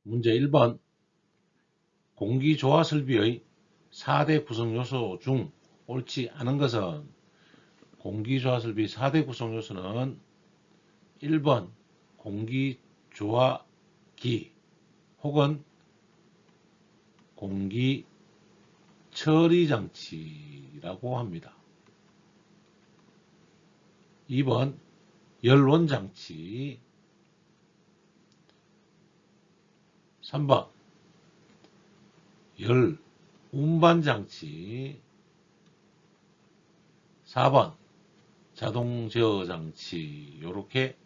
문제 1번 공기조화 설비의 4대 구성요소 중 옳지 않은 것은 공기조화 설비 4대 구성요소는 1번 공기조화기 혹은 공기처리장치라고 합니다. 2번 열원장치, 3번 열운반장치, 4번 자동제어장치. 이렇게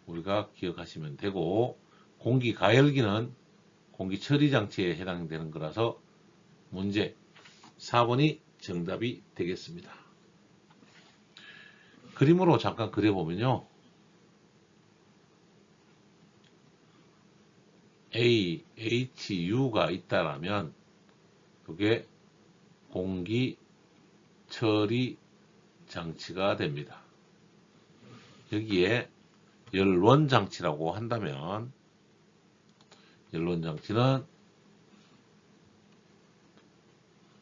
우리가 기억하시면 되고, 공기가열기는 공기처리장치에 해당되는 거라서 문제 4번이 정답이 되겠습니다. 그림으로 잠깐 그려보면요. A, H, U가 있다라면 그게 공기처리장치가 됩니다. 여기에 열원장치라고 한다면 열원장치는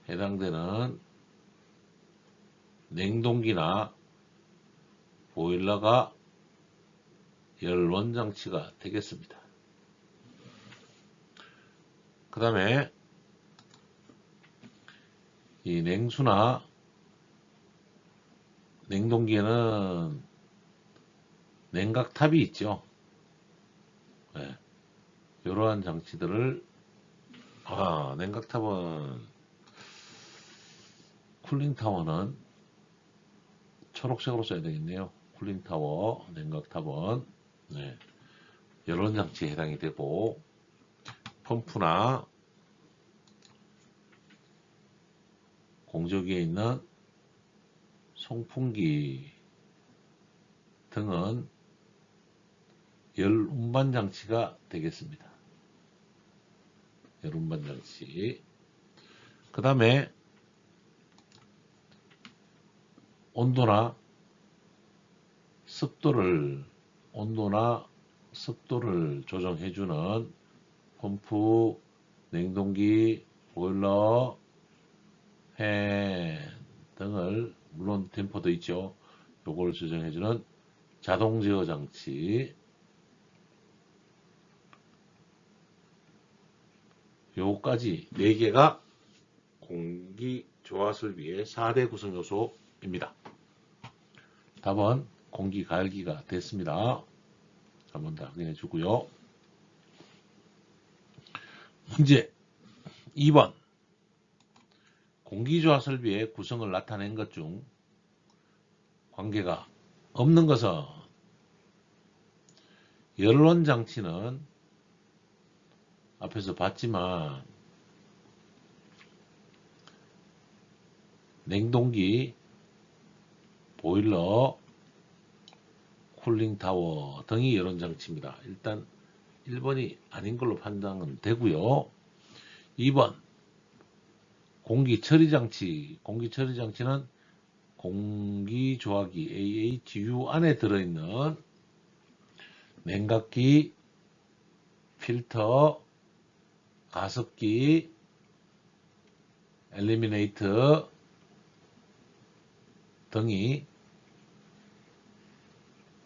해당되는 냉동기나 보일러가 열원장치가 되겠습니다. 그 다음에 이 냉수나 냉동기에는 냉각탑이 있죠. 네. 이러한 장치들을 냉각탑은 쿨링타워는 초록색으로 써야 되겠네요. 쿨링타워, 냉각탑은 열원장치에 해당이 되고, 펌프나 공조기에 있는 송풍기 등은 열운반장치가 되겠습니다. 열운반장치. 그 다음에 온도나 습도를 조정해주는 펌프, 냉동기, 보일러, 팬 등을, 물론 댐퍼도 있죠. 요걸 조정해주는 자동제어 장치. 요까지 4개가 공기조화설비의 4대 구성요소입니다. 답은 공기가열기가 됐습니다. 한번 더 확인해 주고요. 문제 2번 공기조화설비의 구성을 나타낸 것 중 관계가 없는 것은, 열원장치는 앞에서 봤지만 냉동기, 보일러, 쿨링타워 등이 열원장치입니다. 일단 1번이 아닌 걸로 판단은 되고요. 2번 공기처리장치는 공기조화기 AHU 안에 들어있는 냉각기, 필터, 가습기, 엘리미네이터 등이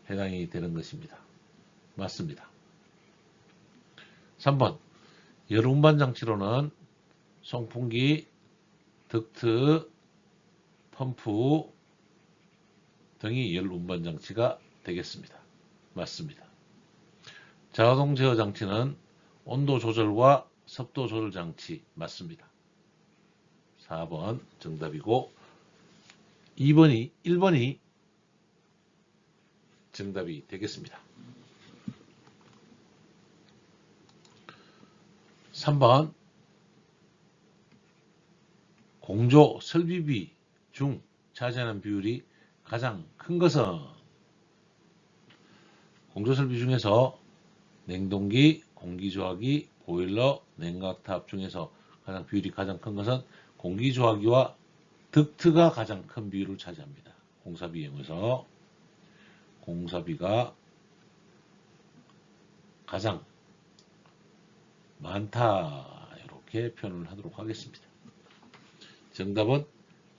해당이 되는 것입니다. 맞습니다. 3번 열운반장치로는 송풍기, 덕트, 펌프 등이 열운반장치가 되겠습니다. 맞습니다. 자동제어 장치는 온도 조절과 습도 조절 장치. 맞습니다. 4번 정답이고 1번이 정답이 되겠습니다. 3번 공조 설비비 중 차지하는 비율이 가장 큰 것은, 공조 설비 중에서 냉동기, 공기조화기, 보일러, 냉각탑 중에서 비율이 가장 큰 것은 공기조화기와 덕트가 가장 큰 비율을 차지합니다. 공사비 이용해서 공사비가 가장 많다. 이렇게 표현을 하도록 하겠습니다. 정답은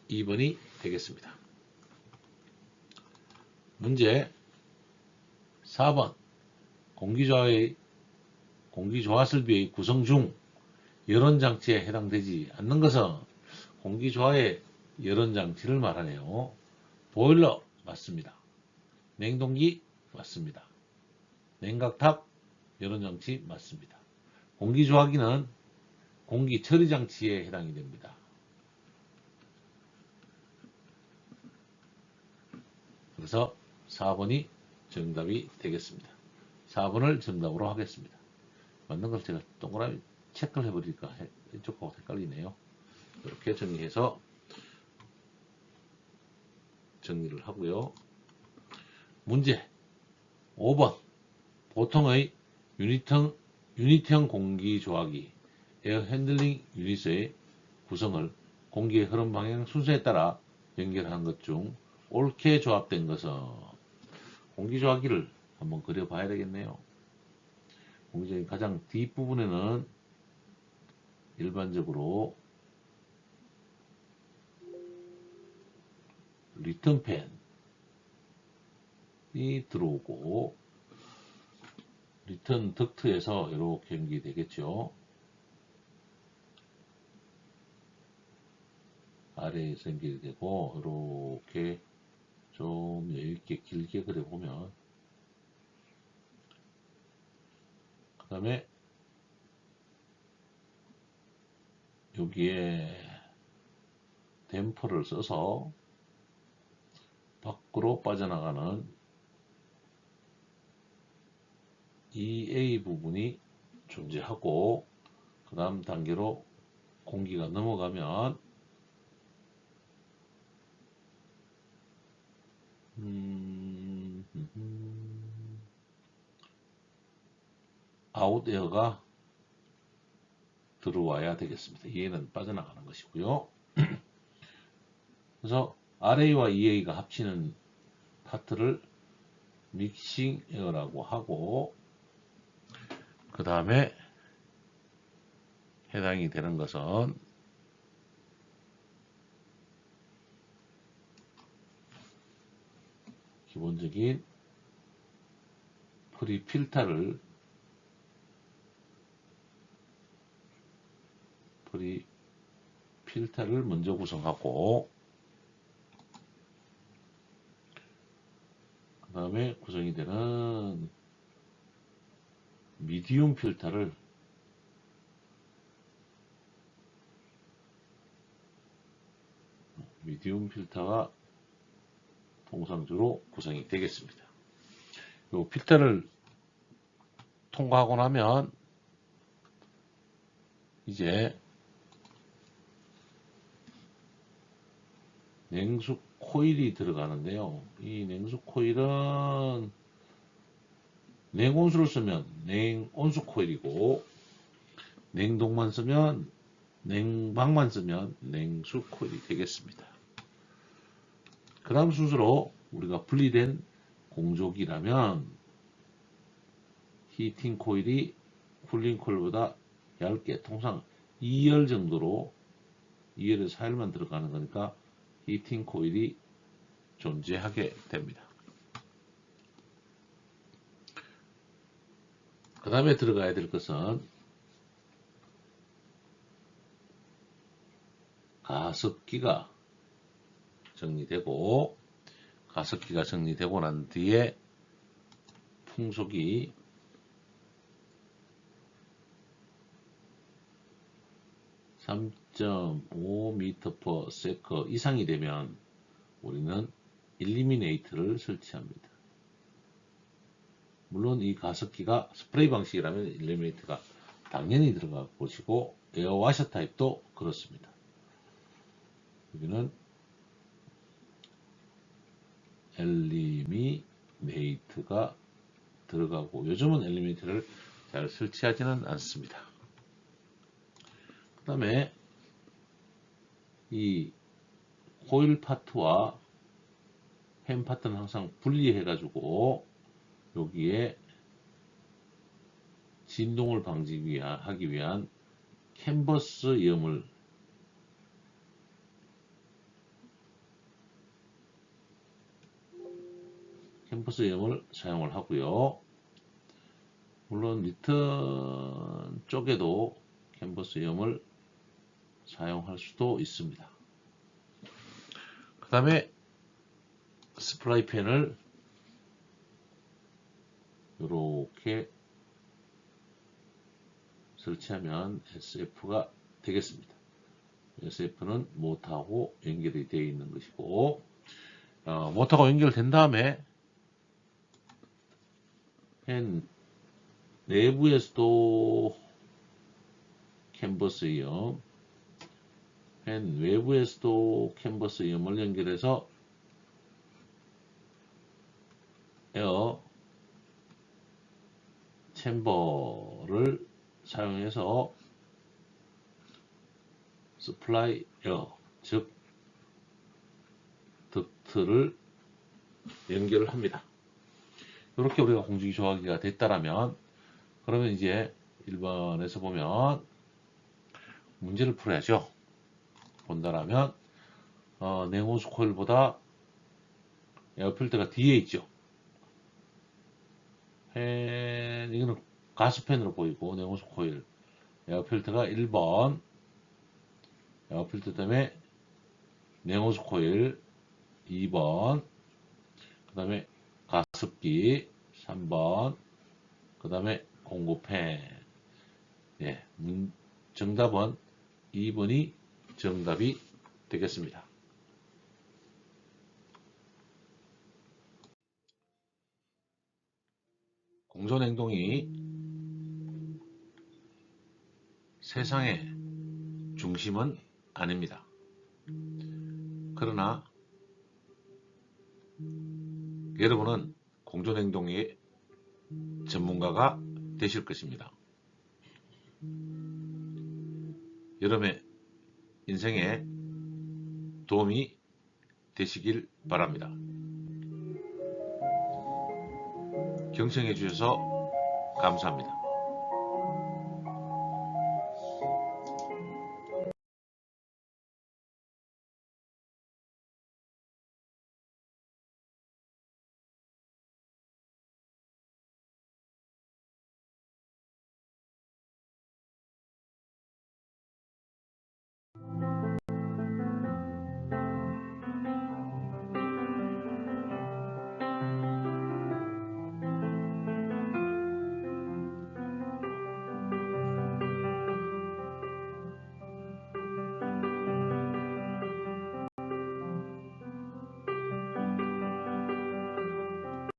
2번이 되겠습니다. 문제 4번 공기조화설비의 구성 중 열원장치에 해당되지 않는 것은 공기조화의 열원장치를 말하네요. 보일러 맞습니다. 냉동기 맞습니다. 냉각탑 열원장치 맞습니다. 공기조화기는 공기처리장치에 해당이 됩니다. 그래서 4번이 정답이 되겠습니다. 4번을 정답으로 하겠습니다. 맞는 걸 제가 동그라미 체크를 해버리니까 이쪽하고 헷갈리네요. 이렇게 정리해서 정리를 하고요. 문제 5번 보통의 유닛형 공기조화기 에어 핸들링 유닛의 구성을 공기의 흐름 방향 순서에 따라 연결하는 것 중 옳게 조합된 것은 공기조화기를 한번 그려봐야 되겠네요. 공기조화기 가장 뒷부분에는 일반적으로 리턴팬이 들어오고 리턴 덕트에서 이렇게 연기되겠죠. 아래에서 연결이 되고 이렇게 좀 여유있게 길게 그려보면 그 다음에 여기에 댐퍼를 써서 밖으로 빠져나가는 EA 부분이 존재하고 그 다음 단계로 공기가 넘어가면 아웃에어가 들어와야 되겠습니다. 얘는 빠져나가는 것이고요. 그래서 RA와 EA가 합치는 파트를 믹싱 에어라고 하고 그 다음에 해당이 되는 것은 기본적인 프리필터를 먼저 구성하고 그 다음에 구성이 되는 미디움 필터를 미디움 필터가 통상적으로 구성이 되겠습니다. 이 필터를 통과하고 나면 이제 냉수 코일이 들어가는데요. 이 냉수 코일은 냉온수를 쓰면 냉온수 코일이고 냉동만 쓰면 냉방만 쓰면 냉수 코일이 되겠습니다. 그 다음 순서로 우리가 분리된 공조기라면 히팅 코일이 쿨링 코일보다 얇게 통상 2열 정도로 2열에서 4열만 들어가는 거니까 히팅 코일이 존재하게 됩니다. 그 다음에 들어가야 될 것은 가습기가 정리되고 가습기가 정리되고 난 뒤에 풍속이 3.5m/s 이상이 되면 우리는 일리미네이터를 설치합니다. 물론 이 가습기가 스프레이 방식이라면 일리미네이터가 당연히 들어갈 것이고 에어와셔 타입도 그렇습니다. 여기는 엘리미네이터가 들어가고 요즘은 엘리미네이터를 잘 설치하지는 않습니다. 그 다음에 이 코일 파트와 햄 파트는 항상 분리해 가지고 여기에 진동을 방지하기 위한 캔버스 염을 사용을 하고요. 물론 리턴 쪽에도 캔버스 염을 사용할 수도 있습니다. 그 다음에 스프라이 펜을 이렇게 설치하면 SF가 되겠습니다. SF는 모터하고 연결이 되어 있는 것이고, 모터가 연결된 다음에 펜 내부에서도 캔버스 염, 펜 외부에서도 캔버스 염을 연결해서 에어 챔버를 사용해서 스플라이 에어, 즉 덕트를 연결합니다. 이렇게 우리가 공주기 조화기가 됐다라면, 그러면 이제 1번에서 보면 문제를 풀어야죠. 본다라면 냉온수 코일보다 에어필터가 뒤에 있죠. 이거는 가스펜으로 보이고, 냉온수 코일 에어필터가 1번, 에어필터 때문에 냉온수 코일 2번, 그 다음에 가습기 3번, 그 다음에 공구팬. 예, 정답은 2번이 정답이 되겠습니다. 공존행동이 세상의 중심은 아닙니다. 그러나 여러분은 공존행동의 전문가가 되실 것입니다. 여러분의 인생에 도움이 되시길 바랍니다. 경청해 주셔서 감사합니다.